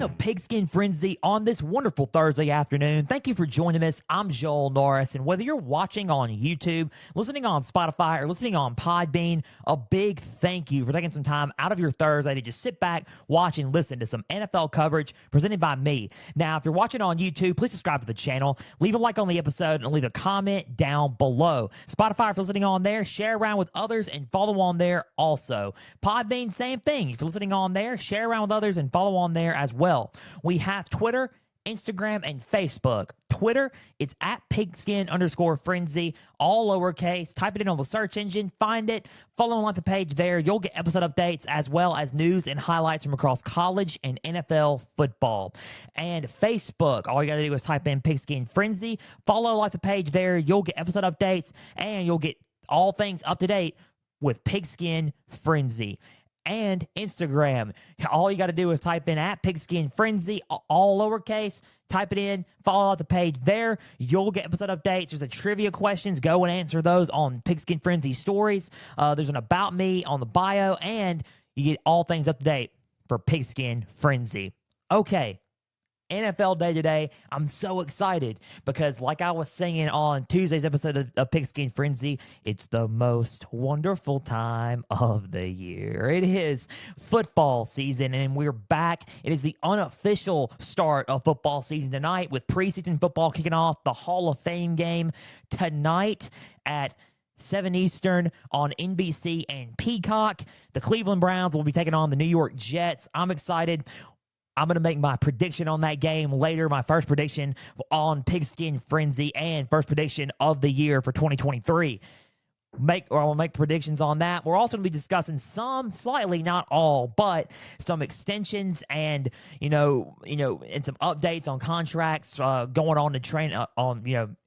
edition of Pigskin Frenzy on this wonderful Thursday afternoon. Thank you for joining us. I'm Joel Norris, and whether you're watching on YouTube, listening on Spotify, or listening on Podbean, a big thank you for taking some time out of your Thursday to just sit back, watch, and listen to some NFL coverage presented by me. Now, if you're watching on YouTube, please subscribe to the channel, leave a like on the episode, and leave a comment down below. Spotify, if you're listening on there, share around with others and follow on there also. Podbean, same thing. If you're listening on there, share around with others and follow on there as well. We have Twitter, Instagram, and Facebook. Twitter, it's at pigskin_frenzy, all lowercase. Type it in on the search engine, find it, follow and like the page there. You'll get episode updates as well as news and highlights from across college and NFL football. And Facebook, all you got to do is type in Pigskin Frenzy, follow, like the page there. You'll get episode updates and you'll get all things up to date with Pigskin Frenzy. And Instagram. All you got to do is type in at Pigskin Frenzy, all lowercase. Type it in, follow out the page there. You'll get episode updates. There's a trivia questions. Go and answer those on Pigskin Frenzy stories. There's an About Me on the bio, and you get all things up to date for Pigskin Frenzy. Okay. NFL Day today. I'm so excited because, like I was saying on Tuesday's episode of Pigskin Frenzy, it's the most wonderful time of the year. It is football season, and we're back. It is the unofficial start of football season tonight with preseason football kicking off the Hall of Fame game tonight at 7 Eastern on NBC and Peacock. The Cleveland Browns will be taking on the New York Jets. I'm excited. I'm going to make my prediction on that game later, my first prediction on Pigskin Frenzy and first prediction of the year for 2023. I'll make predictions on that. We're also going to be discussing some, slightly, not all, but some extensions and, and some updates on contracts going on to train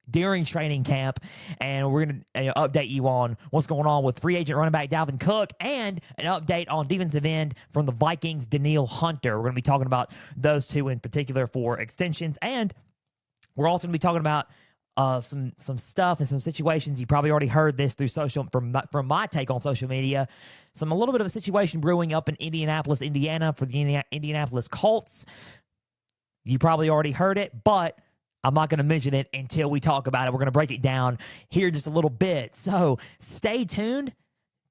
during training camp, and we're going to update you on what's going on with free agent running back Dalvin Cook and an update on defensive end from the Vikings, Danielle Hunter. We're going to be talking about those two in particular for extensions, and we're also going to be talking about some stuff and some situations. You probably already heard this through social from my take on social media. A little bit of a situation brewing up in Indianapolis, Indiana for the Indianapolis Colts. You probably already heard it, but I'm not going to mention it until we talk about it. We're going to break it down here just a little bit. So stay tuned.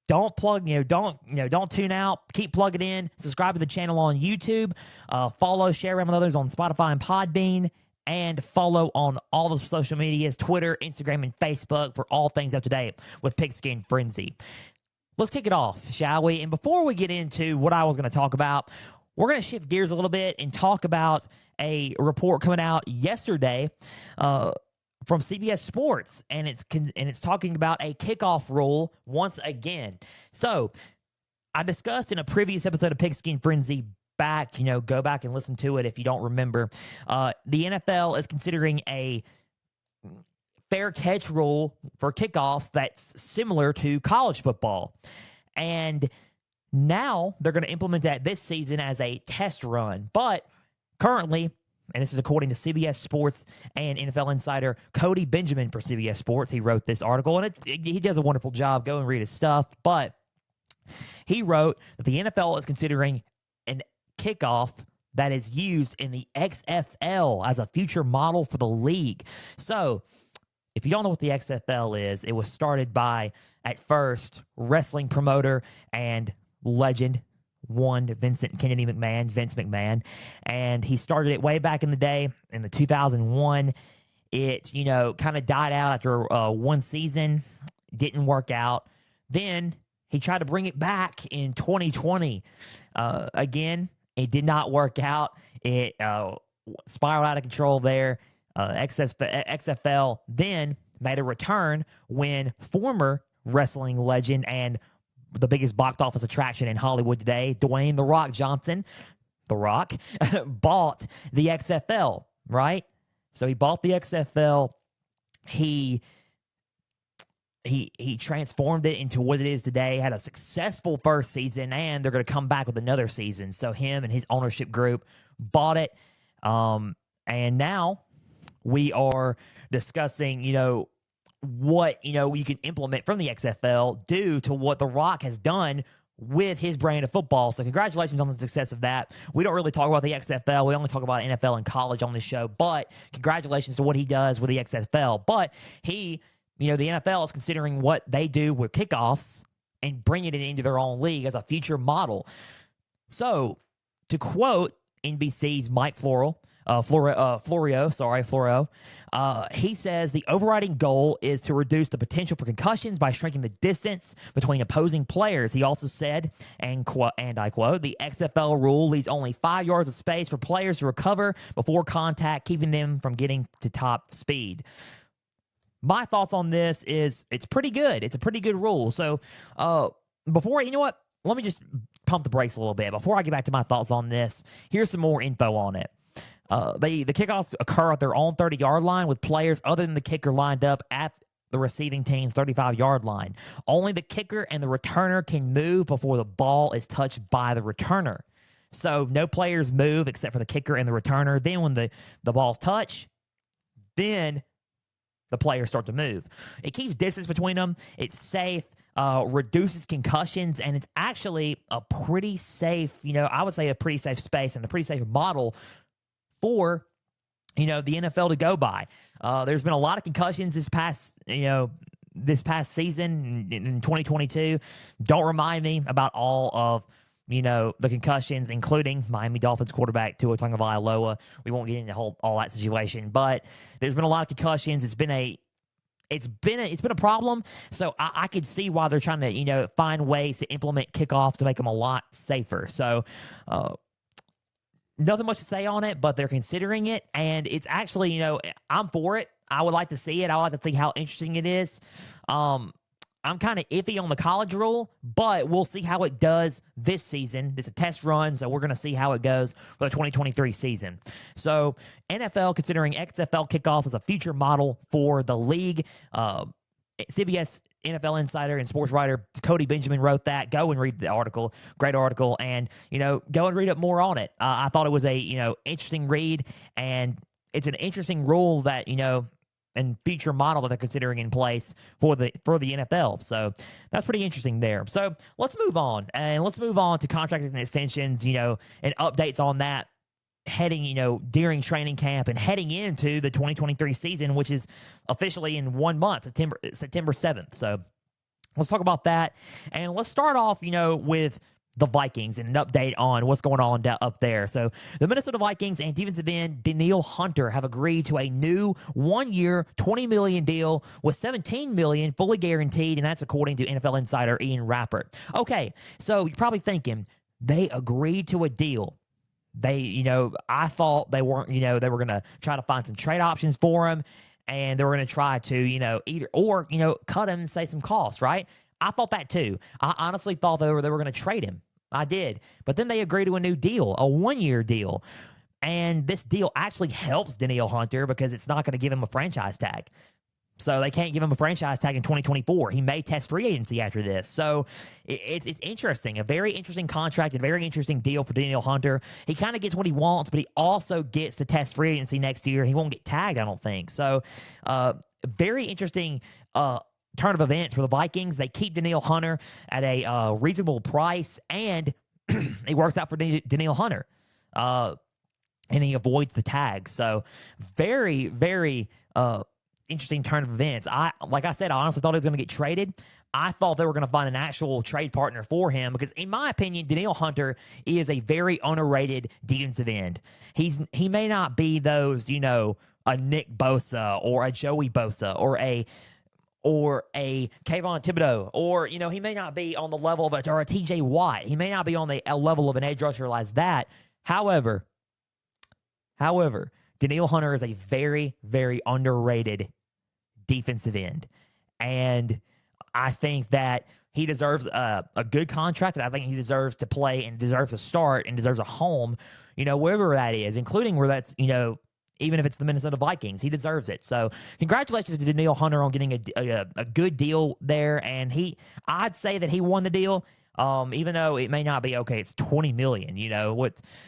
Don't tune out. Keep plugging in. Subscribe to the channel on YouTube. Follow, share around with others on Spotify and Podbean. And follow on all the social medias, Twitter, Instagram, and Facebook for all things up to date with Pigskin Frenzy. Let's kick it off, shall we? And before we get into what I was going to talk about, we're going to shift gears a little bit and talk about a report coming out yesterday from CBS Sports, and it's talking about a kickoff rule once again. So I discussed in a previous episode of Pigskin Frenzy go back and listen to it if you don't remember. The NFL is considering a fair catch rule for kickoffs that's similar to college football. And now they're going to implement that this season as a test run. But currently, and this is according to CBS Sports and NFL insider Cody Benjamin for CBS Sports, he wrote this article, and he does a wonderful job. Go and read his stuff. But he wrote that the NFL is considering an kickoff that is used in the XFL as a future model for the league. So, if you don't know what the XFL is, it was started by, at first, wrestling promoter and legend, Vince McMahon, and he started it way back in the day, in the 2001. It, kind of died out after one season, didn't work out. Then he tried to bring it back in 2020. Again, it did not work out. It spiraled out of control there. XFL then made a return when former wrestling legend and the biggest box office attraction in Hollywood today, Dwayne "The Rock" Johnson, The Rock, bought the XFL, right? So he bought the XFL. He transformed it into what it is today, had a successful first season, and they're going to come back with another season. So him and his ownership group bought it. And now we are discussing, what, you can implement from the XFL due to what The Rock has done with his brand of football. So congratulations on the success of that. We don't really talk about the XFL. We only talk about NFL and college on this show, but congratulations to what he does with the XFL. But the NFL is considering what they do with kickoffs and bringing it into their own league as a future model. So to quote NBC's Mike Florio, he says the overriding goal is to reduce the potential for concussions by shrinking the distance between opposing players. He also said, and I quote, the XFL rule leaves only 5 yards of space for players to recover before contact, keeping them from getting to top speed. My thoughts on this is it's pretty good. It's a pretty good rule. So let me just pump the brakes a little bit. Before I get back to my thoughts on this, here's some more info on it. The kickoffs occur at their own 30-yard line with players other than the kicker lined up at the receiving team's 35-yard line. Only the kicker and the returner can move before the ball is touched by the returner. So no players move except for the kicker and the returner. Then when the balls touch, then the players start to move. It keeps distance between them. It's safe. Reduces concussions, and it's actually a pretty safe, I would say a pretty safe space and a pretty safe model for, the NFL to go by. There's been a lot of concussions this past season in 2022. Don't remind me about all of, the concussions, including Miami Dolphins quarterback Tua Tagovailoa. We won't get into all that situation, but there's been a lot of concussions. It's been a problem, so I could see why they're trying to, find ways to implement kickoffs to make them a lot safer. So, nothing much to say on it, but they're considering it, and it's actually, I'm for it. I would like to see it. I would like to see how interesting it is. I'm kind of iffy on the college rule, but we'll see how it does this season. It's a test run, so we're going to see how it goes for the 2023 season. So NFL considering XFL kickoffs as a future model for the league. CBS NFL insider and sports writer Cody Benjamin wrote that. Go and read the article. Great article. And, go and read up more on it. I thought it was a, interesting read, and it's an interesting rule that, and future model that they're considering in place for the NFL. So that's pretty interesting there. So let's move on. And let's move on to contracts and extensions, and updates on that heading, during training camp and heading into the 2023 season, which is officially in 1 month, September 7th. So let's talk about that. And let's start off, with the Vikings and an update on what's going on up there. So the Minnesota Vikings and defensive end Danielle Hunter have agreed to a new 1-year, $20 million deal with $17 million fully guaranteed, and that's according to NFL insider Ian Rappert. Okay, so you're probably thinking they agreed to a deal. I thought they weren't, they were going to try to find some trade options for him, and they were going to try to, cut him and save some costs, right? I thought that too. I honestly thought they were going to trade him. I did. But then they agreed to a new deal, a 1-year deal. And this deal actually helps Danielle Hunter because it's not going to give him a franchise tag. So they can't give him a franchise tag in 2024. He may test free agency after this. So it's interesting. A very interesting contract, a very interesting deal for Danielle Hunter. He kind of gets what he wants, but he also gets to test free agency next year. He won't get tagged, I don't think. So very interesting turn of events for the Vikings. They keep Danielle Hunter at a reasonable price, and it works out for Danielle Hunter. And he avoids the tag. So very, very interesting turn of events. Like I said, I honestly thought he was going to get traded. I thought they were going to find an actual trade partner for him because, in my opinion, Danielle Hunter is a very underrated defensive end. He may not be those, a Nick Bosa or a Joey Bosa or a Kayvon Thibodeau, or, he may not be on the level of a TJ Watt. He may not be on the level of an edge rusher like that. However, Danielle Hunter is a very, very underrated defensive end. And I think that he deserves a good contract, and I think he deserves to play and deserves to start and deserves a home, wherever that is, including where that's, even if it's the Minnesota Vikings. He deserves it. So congratulations to Danielle Hunter on getting a good deal there. And I'd say that he won the deal, even though it may not be, okay, it's $20 million,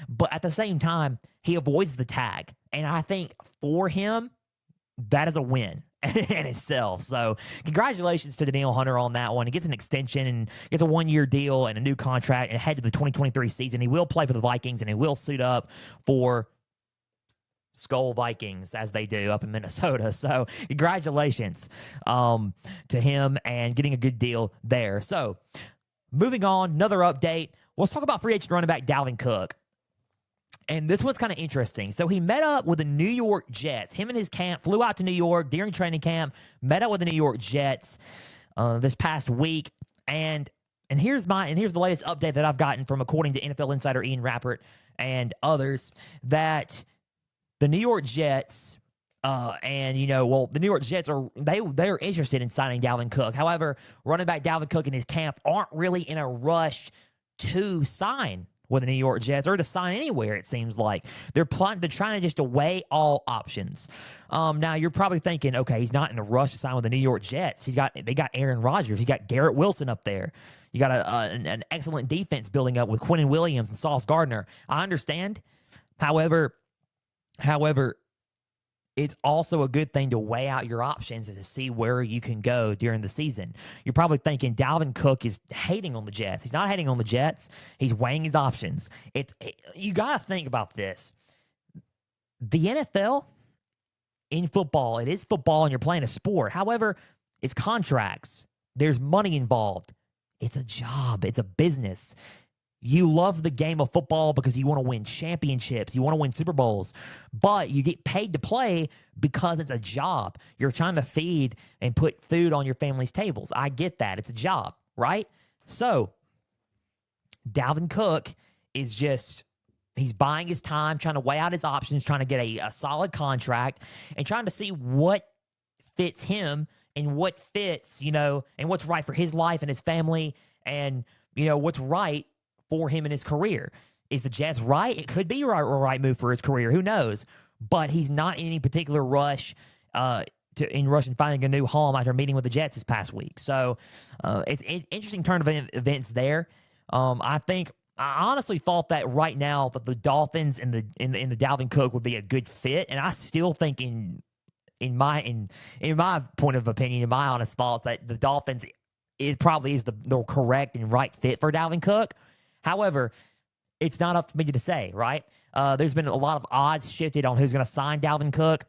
but at the same time, he avoids the tag. And I think for him, that is a win. in itself. So congratulations to Danielle Hunter on that one. He gets an extension and gets a 1-year deal and a new contract and head to the 2023 season. He will play for the Vikings and he will suit up for Skull Vikings as they do up in Minnesota. So congratulations to him and getting a good deal there. So moving on, another update. Let's talk about free agent running back Dalvin Cook. And this was kind of interesting. So he met up with the New York Jets. Him and his camp flew out to New York during training camp, met up with the New York Jets this past week. And here's the latest update that I've gotten from, according to NFL insider Ian Rappert and others, that the New York Jets the New York Jets they're interested in signing Dalvin Cook. However, running back Dalvin Cook and his camp aren't really in a rush to sign with the New York Jets or to sign anywhere. It seems like they're trying to just weigh all options. Now you're probably thinking, okay, he's not in a rush to sign with the New York Jets. They got Aaron Rodgers, you got Garrett Wilson up there, you got an excellent defense building up with Quinnen Williams and Sauce Gardner. I understand. However, it's also a good thing to weigh out your options and to see where you can go during the season. You're probably thinking Dalvin Cook is hating on the Jets. He's not hating on the Jets. He's weighing his options. You got to think about this. The NFL in football, it is football and you're playing a sport. However, it's contracts. There's money involved. It's a job. It's a business. You love the game of football because you want to win championships. You want to win Super Bowls. But you get paid to play because it's a job. You're trying to feed and put food on your family's tables. I get that. It's a job, right? So, Dalvin Cook is he's buying his time, trying to weigh out his options, trying to get a solid contract, and trying to see what fits him and what fits, and what's right for his life and his family and, what's right for him in his career. Is the Jets right? It could be a right move for his career. Who knows? But he's not in any particular rush in finding a new home after meeting with the Jets this past week. So it's an interesting turn of events there. I honestly thought that right now that the Dolphins and the Dalvin Cook would be a good fit, and I still think in my point of opinion, in my honest thoughts, that the Dolphins, it probably is the correct and right fit for Dalvin Cook. However, it's not up to me to say, right? There's been a lot of odds shifted on who's going to sign Dalvin Cook.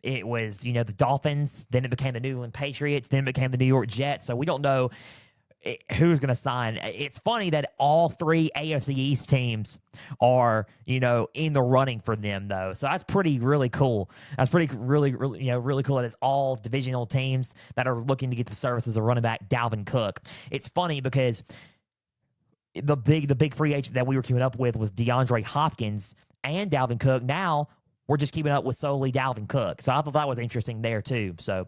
It was, the Dolphins, then it became the New England Patriots, then it became the New York Jets. So we don't know who's going to sign. It's funny that all three AFC East teams are, in the running for them, though. So that's really cool. That's really cool that it's all divisional teams that are looking to get the services of running back Dalvin Cook. It's funny because the big free agent that we were keeping up with was DeAndre Hopkins and Dalvin Cook. Now we're just keeping up with solely Dalvin Cook. So I thought that was interesting there too. So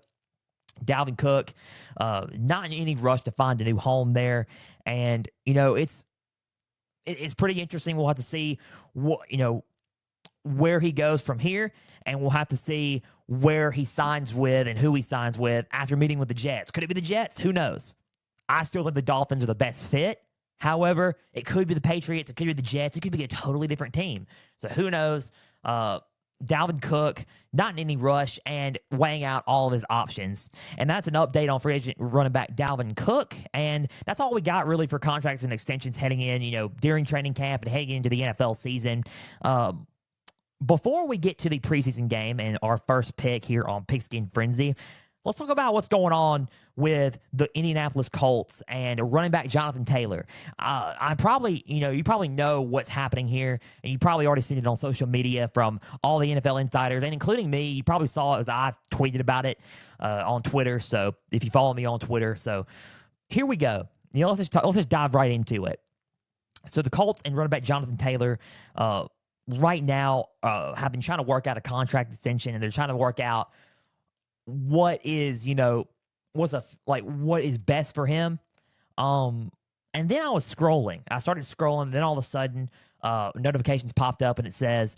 Dalvin Cook, not in any rush to find a new home there. And, it's pretty interesting. We'll have to see where he goes from here, and we'll have to see where he signs with and who he signs with after meeting with the Jets. Could it be the Jets? Who knows? I still think the Dolphins are the best fit. However, it could be the Patriots, it could be the Jets, it could be a totally different team. So who knows? Dalvin Cook, not in any rush, and weighing out all of his options. And that's an update on free agent running back Dalvin Cook. And that's all we got really for contracts and extensions heading in, during training camp and heading into the NFL season. Before we get to the preseason game and our first pick here on Pigskin Frenzy, let's talk about what's going on with the Indianapolis Colts and running back Jonathan Taylor. You probably know what's happening here, and you probably already seen it on social media from all the NFL insiders, and including me. You probably saw it as I tweeted about it on Twitter. So if you follow me on Twitter, so here we go. Let's just dive right into it. So the Colts and running back Jonathan Taylor, right now, have been trying to work out a contract extension, and they're trying to work out what is, what is best for him. And then I started scrolling, and then all of a sudden, notifications popped up and it says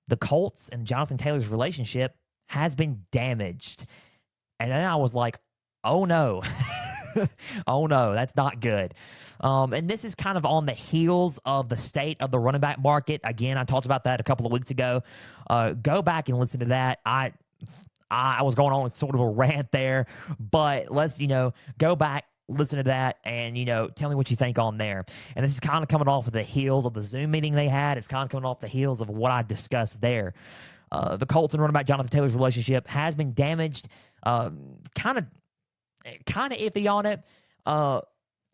the Colts and Jonathan Taylor's relationship has been damaged. And then I was like, oh no. Oh no, that's not good. And this is kind of on the heels of the state of the running back market. Again, I talked about that a couple of weeks ago. Go back and listen to that. I was going on with sort of a rant there, but let's, go back, listen to that, and, tell me what you think on there. And this is kind of coming off of the heels of the Zoom meeting they had. It's kind of coming off the heels of what I discussed there. The Colts and running back Jonathan Taylor's relationship has been damaged. Kind of iffy on it.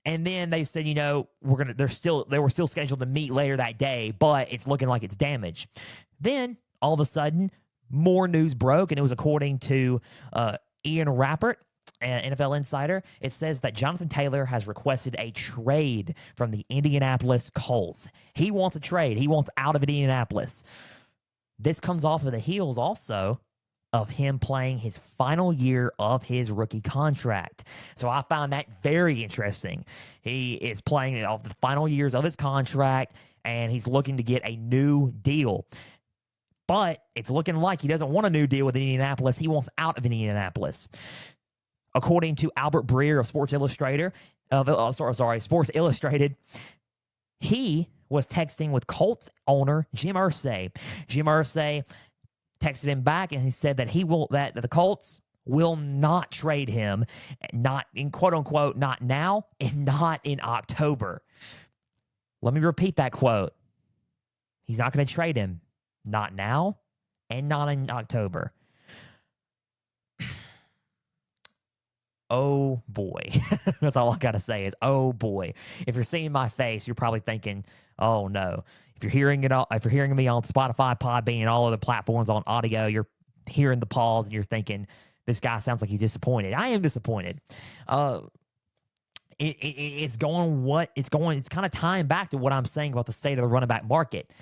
And then they said, they were still scheduled to meet later that day, but it's looking like it's damaged. Then all of a sudden, more news broke, and it was according to Ian Rappert, an NFL insider. It says that Jonathan Taylor has requested a trade from the Indianapolis Colts. He wants a trade. He wants out of Indianapolis. This comes off of the heels also of him playing his final year of his rookie contract. So I found that very interesting. He is playing off the final years of his contract, and he's looking to get a new deal. But it's looking like he doesn't want a new deal with Indianapolis. He wants out of Indianapolis. According to Albert Breer of Sports Illustrated, he was texting with Colts owner Jim Irsay. Jim Irsay texted him back, and he said that that the Colts will not trade him, not in quote unquote, not now and not in October. Let me repeat that quote. He's not going to trade him, not now and not in October. Oh boy. That's all I got to say is, oh boy. If you're seeing my face, you're probably thinking, oh no. If you're hearing me on Spotify, Podbean, and all other platforms on audio, you're hearing the pause and you're thinking, this guy sounds like he's disappointed. I am disappointed. It's kind of tying back to what I'm saying about the state of the running back market.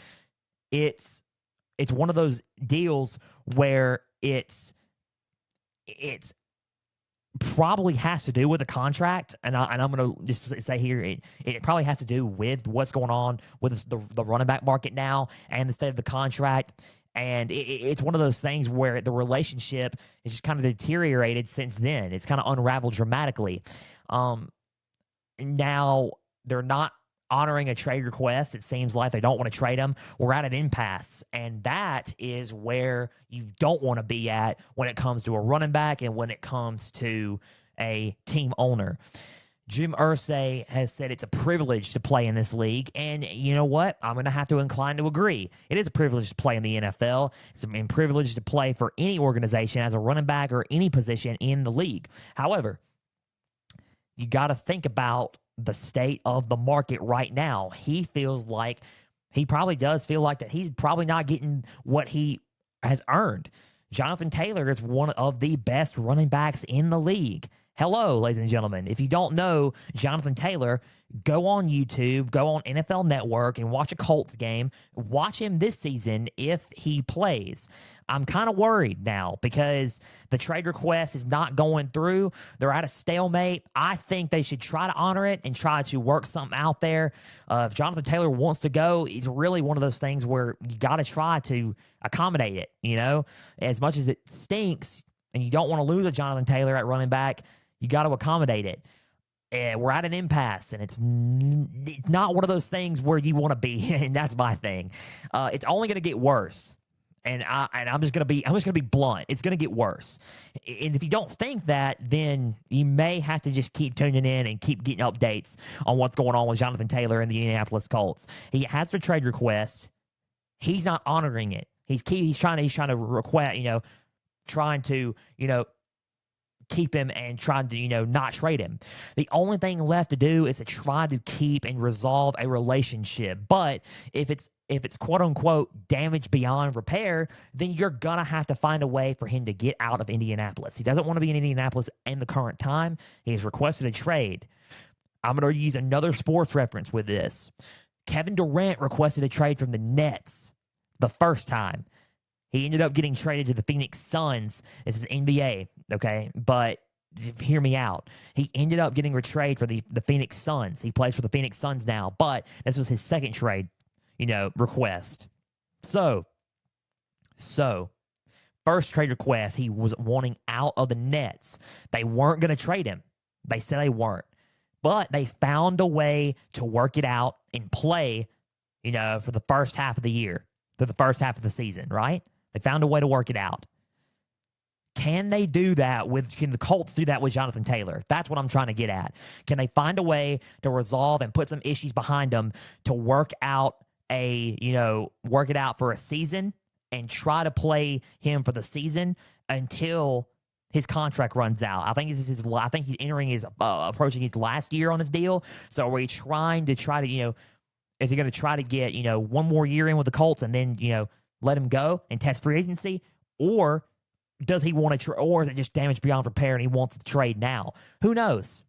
It's one of those deals where it's probably has to do with the contract, and I'm going to just say here, it probably has to do with what's going on with the running back market now and the state of the contract. And it's one of those things where the relationship has just kind of deteriorated since then. It's kind of unraveled dramatically. Now they're not honoring a trade request. It seems like they don't want to trade him. We're at an impasse, and that is where you don't want to be at when it comes to a running back and when it comes to a team owner. Jim Irsay has said it's a privilege to play in this league, and you know what? I'm going to have to incline to agree. It is a privilege to play in the NFL. It's a privilege to play for any organization as a running back or any position in the league. However, you got to think about the state of the market right now. He probably does feel like that he's probably not getting what he has earned. Jonathan Taylor is one of the best running backs in the league. Hello, ladies and gentlemen. If you don't know Jonathan Taylor, go on YouTube, go on NFL Network, and watch a Colts game. Watch him this season if he plays. I'm kind of worried now because the trade request is not going through. They're at a stalemate. I think they should try to honor it and try to work something out there. If Jonathan Taylor wants to go, it's really one of those things where you got to try to accommodate it, As much as it stinks and you don't want to lose a Jonathan Taylor at running back, you got to accommodate it. And we're at an impasse, and it's not one of those things where you want to be, and that's my thing. It's only going to get worse, and I'm just going to be blunt. It's going to get worse, and if you don't think that, then you may have to just keep tuning in and keep getting updates on what's going on with Jonathan Taylor and the Indianapolis Colts. He has the trade request. He's not honoring it. He's trying to request, trying to keep him and trying to, not trade him. The only thing left to do is to try to keep and resolve a relationship. But if it's quote unquote damage beyond repair, then you're going to have to find a way for him to get out of Indianapolis. He doesn't want to be in Indianapolis in the current time. He has requested a trade. I'm going to use another sports reference with this. Kevin Durant requested a trade from the Nets the first time. He ended up getting traded to the Phoenix Suns. This is NBA, okay? But hear me out. He ended up getting a trade for the Phoenix Suns. He plays for the Phoenix Suns now, but this was his second trade, request. So, first trade request, he was wanting out of the Nets. They weren't going to trade him. They said they weren't. But they found a way to work it out and play, for the first half of the year, for the first half of the season, right? They found a way to work it out. Can they do that can the Colts do that with Jonathan Taylor? That's what I'm trying to get at. Can they find a way to resolve and put some issues behind them to work it out for a season and try to play him for the season until his contract runs out? I think he's approaching his last year on his deal. So are we trying to is he going to try to get, one more year in with the Colts and then, let him go and test free agency? Or does he want to or is it just damage beyond repair and he wants to trade now? Who knows?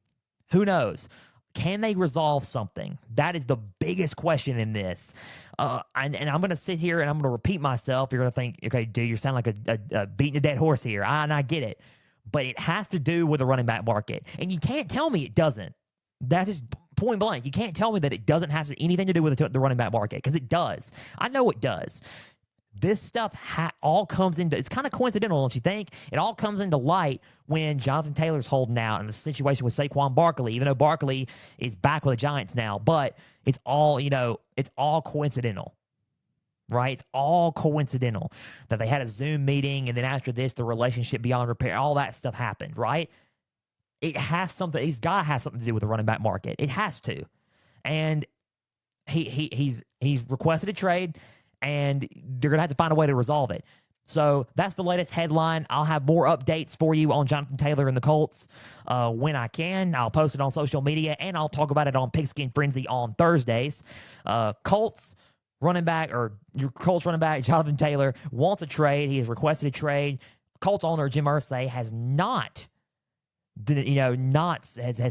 Can they resolve something? That is the biggest question in this. And I'm going to sit here and I'm going to repeat myself. You're going to think, okay, dude, you sound like a beating a dead horse here. And I get it. But it has to do with the running back market. And you can't tell me it doesn't. That's just point blank. You can't tell me that it doesn't have anything to do with the running back market, because it does. I know it does. This stuff all comes into, it's kind of coincidental, don't you think? It all comes into light when Jonathan Taylor's holding out and the situation with Saquon Barkley, even though Barkley is back with the Giants now. But it's all, it's all coincidental, right? It's all coincidental that they had a Zoom meeting, and then after this, the relationship beyond repair, all that stuff happened, right? He's got to have something to do with the running back market. It has to. And he's requested a trade, and they're going to have to find a way to resolve it. So that's the latest headline. I'll have more updates for you on Jonathan Taylor and the Colts when I can. I'll post it on social media, and I'll talk about it on Pigskin Frenzy on Thursdays. Colts running back Jonathan Taylor wants a trade. He has requested a trade. Colts owner Jim Irsay has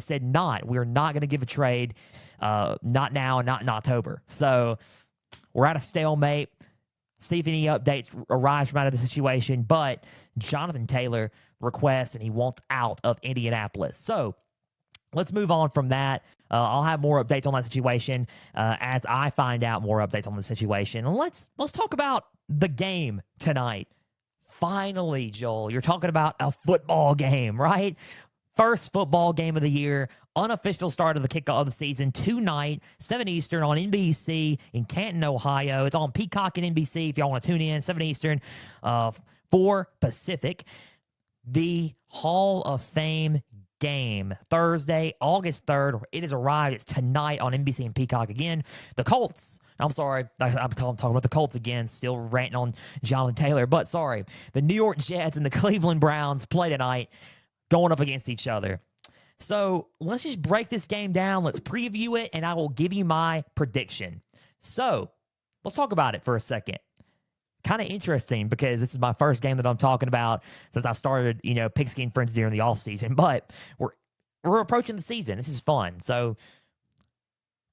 said we're not going to give a trade, not now and not in October. So we're at a stalemate. See if any updates arise from out of the situation. But Jonathan Taylor requests, and he wants out of Indianapolis. So let's move on from that. I'll have more updates on that situation as I find out more updates on the situation. And let's talk about the game tonight. Finally, Joel, you're talking about a football game, right? First football game of the year, unofficial start of the kickoff of the season, tonight, 7 Eastern on NBC in Canton, Ohio. It's on Peacock and NBC if y'all want to tune in, 7 Eastern, 4 Pacific. The Hall of Fame game, Thursday, August 3rd. It has arrived. It's tonight on NBC and Peacock again. The Colts. I'm sorry, I'm talking about the Colts again, still ranting on Jonathan Taylor, but sorry. The New York Jets and the Cleveland Browns play tonight, going up against each other. So let's just break this game down. Let's preview it, and I will give you my prediction. So let's talk about it for a second. Kind of interesting because this is my first game that I'm talking about since I started, Pigskin Frenzy during the offseason. But we're approaching the season. This is fun. So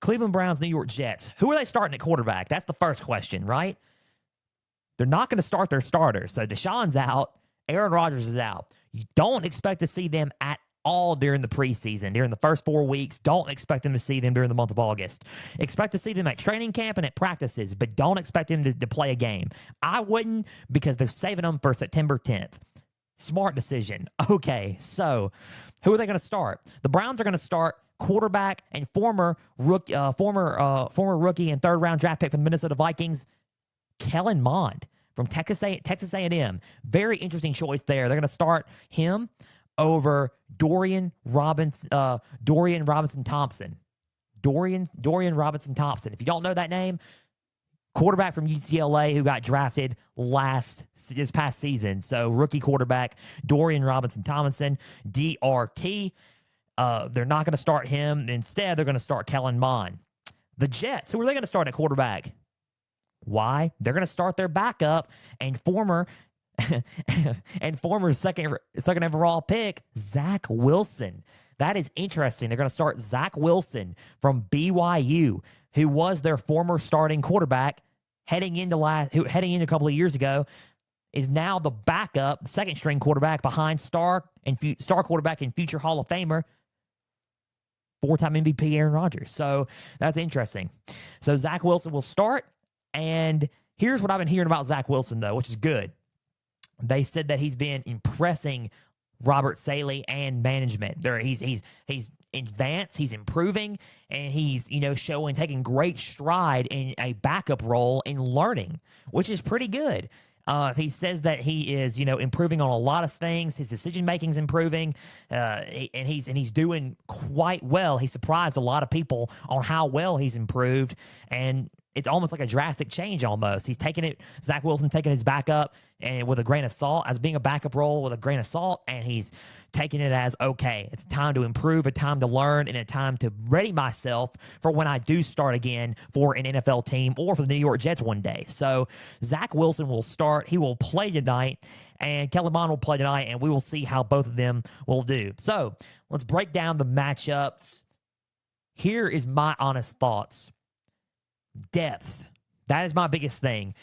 Cleveland Browns, New York Jets. Who are they starting at quarterback? That's the first question, right? They're not going to start their starters. So Deshaun's out. Aaron Rodgers is out. You don't expect to see them at all during the preseason, during the first 4 weeks. Don't expect them to see them during the month of August. Expect to see them at training camp and at practices, but don't expect them to play a game. I wouldn't, because they're saving them for September 10th. Smart decision. Okay, so who are they going to start? The Browns are going to start quarterback and former rookie and third-round draft pick from the Minnesota Vikings, Kellen Mond from Texas A&M. Very interesting choice there. They're going to start him over Dorian Robinson Thompson. Dorian Robinson Thompson. If you don't know that name, quarterback from UCLA who got drafted this past season. So rookie quarterback Dorian Robinson Thompson, DRT. They're not going to start him. Instead, they're going to start Kellen Mond. The Jets, who are they going to start at quarterback? Why? They're going to start their backup and former second overall pick, Zach Wilson. That is interesting. They're going to start Zach Wilson from BYU, who was their former starting quarterback heading into a couple of years ago, is now the backup, second string quarterback behind star quarterback and future Hall of Famer, 4-time MVP Aaron Rodgers. So that's interesting. So Zach Wilson will start. And here's what I've been hearing about Zach Wilson, though, which is good. They said that he's been impressing Robert Saleh and management. He's advanced, he's improving, and he's taking great stride in a backup role in learning, which is pretty good. He says that he is, improving on a lot of things. His decision making's improving, and he's doing quite well. He surprised a lot of people on how well he's improved, and it's almost like a drastic change. Almost, he's taking it. Zach Wilson taking his backup and with a grain of salt, as being a backup role with a grain of salt, and he's taking it as, okay, it's time to improve, a time to learn, and a time to ready myself for when I do start again for an NFL team or for the New York Jets one day. So Zach Wilson will start. He will play tonight, and Kellen Mond will play tonight, and we will see how both of them will do. So let's break down the matchups. Here is my honest thoughts. Depth. That is my biggest thing.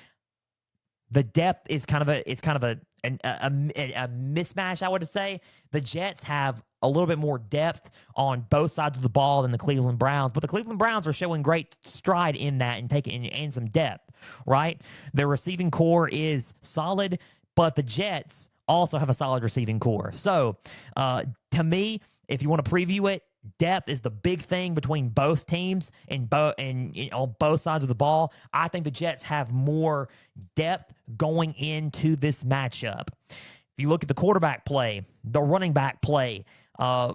The depth is kind of a mismatch, I would say. The Jets have a little bit more depth on both sides of the ball than the Cleveland Browns, but the Cleveland Browns are showing great stride in that and taking in some depth, right? Their receiving core is solid, but the Jets also have a solid receiving core. So, to me, if you want to preview it, depth is the big thing between both teams and on both sides of the ball. I think the Jets have more depth going into this matchup. If you look at the quarterback play, the running back play, I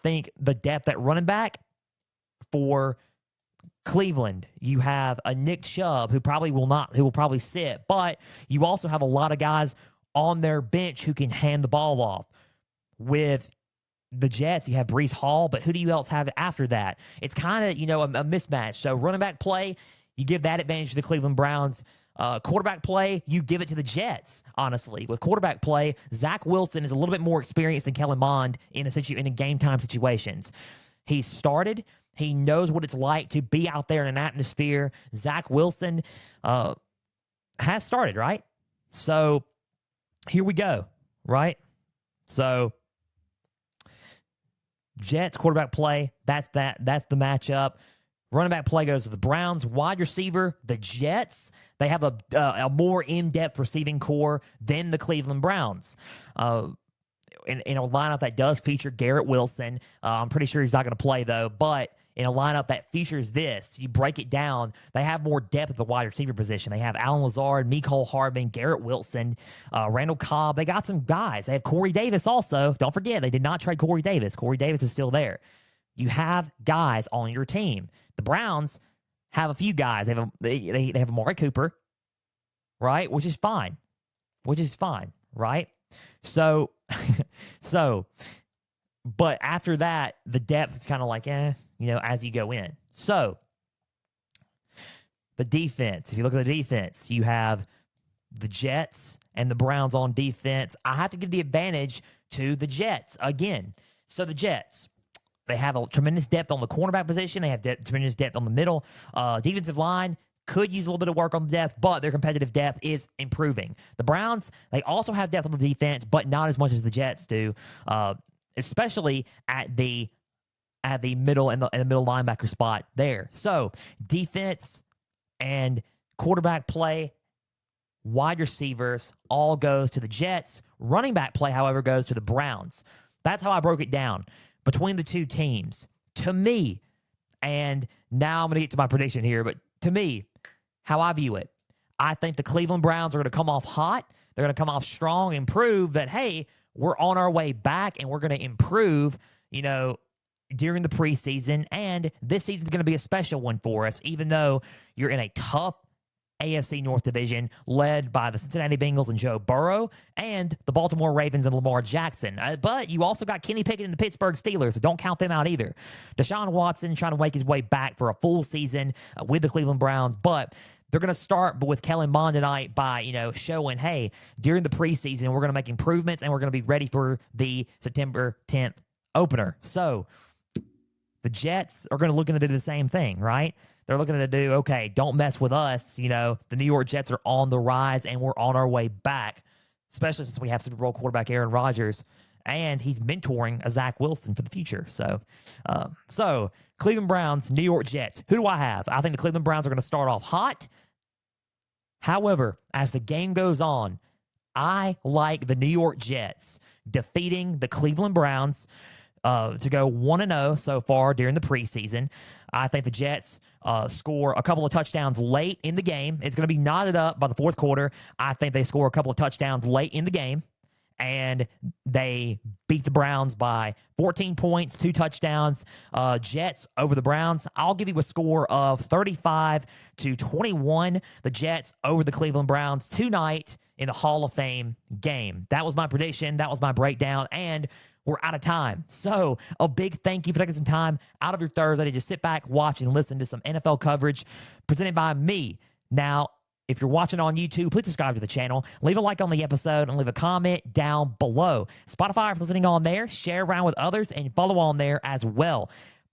think the depth at running back for Cleveland, you have a Nick Chubb who will probably sit, but you also have a lot of guys on their bench who can hand the ball off. With the Jets, you have Breece Hall, but who do you else have after that? It's kind of, a mismatch. So running back play, you give that advantage to the Cleveland Browns. Quarterback play, you give it to the Jets, honestly. With quarterback play, Zach Wilson is a little bit more experienced than Kellen Mond in a game-time situations. He's started. He knows what it's like to be out there in an atmosphere. Zach Wilson has started, right? So here we go, right? So Jets quarterback play, that's the matchup. Running back play goes to the Browns. Wide receiver, the Jets, they have a more in-depth receiving core than the Cleveland Browns. In a lineup that does feature Garrett Wilson, I'm pretty sure he's not going to play though, but in a lineup that features this, you break it down, they have more depth at the wide receiver position. They have Allen Lazard, Mecole Hardman, Garrett Wilson, Randall Cobb. They got some guys. They have Corey Davis also. Don't forget, they did not trade Corey Davis. Corey Davis is still there. You have guys on your team. The Browns have a few guys. They have Amari Cooper, right? Which is fine, right? So, but after that, the depth is kind of like, as you go in. So, the defense, if you look at the defense, you have the Jets and the Browns on defense. I have to give the advantage to the Jets again. So, the Jets, they have a tremendous depth on the cornerback position. They have tremendous depth on the middle. Defensive line could use a little bit of work on the depth, but their competitive depth is improving. The Browns, they also have depth on the defense, but not as much as the Jets do, especially at the middle and the middle linebacker spot there. So defense and quarterback play, wide receivers all goes to the Jets. Running back play, however, goes to the Browns. That's how I broke it down between the two teams. To me, and now I'm going to get to my prediction here, but to me, how I view it, I think the Cleveland Browns are going to come off hot. They're going to come off strong and prove that, hey, we're on our way back and we're going to improve, during the preseason. And this season's going to be a special one for us, even though you're in a tough AFC North division led by the Cincinnati Bengals and Joe Burrow and the Baltimore Ravens and Lamar Jackson. But you also got Kenny Pickett and the Pittsburgh Steelers, so don't count them out either. Deshaun Watson trying to make his way back for a full season with the Cleveland Browns, but they're going to start with Kellen Mond tonight by, showing, hey, during the preseason, we're going to make improvements and we're going to be ready for the September 10th opener. So the Jets are going to look into do the same thing, right? They're looking to do, okay, don't mess with us. The New York Jets are on the rise and we're on our way back, especially since we have Super Bowl quarterback Aaron Rodgers and he's mentoring a Zach Wilson for the future. So Cleveland Browns, New York Jets. Who do I have? I think the Cleveland Browns are going to start off hot. However, as the game goes on, I like the New York Jets defeating the Cleveland Browns. to go 1-0 so far during the preseason. I think the Jets score a couple of touchdowns late in the game. It's going to be knotted up by the fourth quarter. I think they score a couple of touchdowns late in the game, and they beat the Browns by 14 points, 2 touchdowns. Jets over the Browns. I'll give you a score of 35-21. The Jets over the Cleveland Browns tonight in the Hall of Fame game. That was my prediction. That was my breakdown, and we're out of time. So a big thank you for taking some time out of your Thursday to just sit back, watch, and listen to some NFL coverage presented by me. Now, if you're watching on YouTube, please subscribe to the channel. Leave a like on the episode and leave a comment down below. Spotify, if you're listening on there, share around with others and follow on there as well.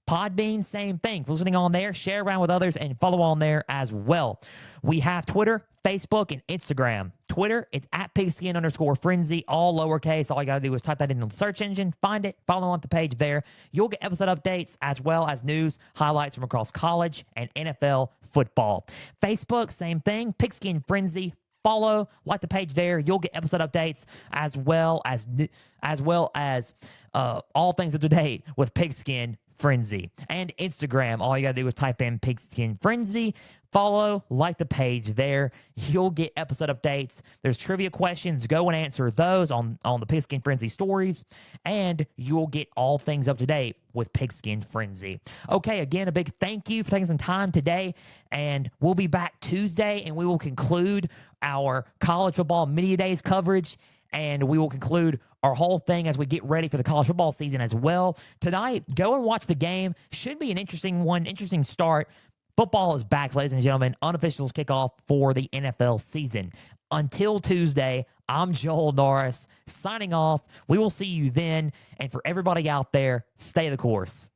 Podbean, same thing. If you're listening on there, share around with others and follow on there as well. We have Twitter, Facebook, and Instagram. Twitter, it's at Pigskin_Frenzy, all lowercase. All you got to do is type that into the search engine, find it, follow on the page there. You'll get episode updates as well as news, highlights from across college and NFL football. Facebook, same thing, Pigskin Frenzy. Follow, like the page there. You'll get episode updates as well as all things up to date with Pigskin Frenzy. And Instagram, all you got to do is type in Pigskin Frenzy. Follow, like the page there. You'll get episode updates. There's trivia questions. Go and answer those on the Pigskin Frenzy stories, and you'll get all things up to date with Pigskin Frenzy. Okay, again, a big thank you for taking some time today, and we'll be back Tuesday, and we will conclude our college football media days coverage, and we will conclude our whole thing as we get ready for the college football season as well. Tonight, go and watch the game. Should be an interesting one, interesting start. Football is back, ladies and gentlemen. Unofficial kickoff for the NFL season. Until Tuesday, I'm Joel Norris signing off. We will see you then. And for everybody out there, stay the course.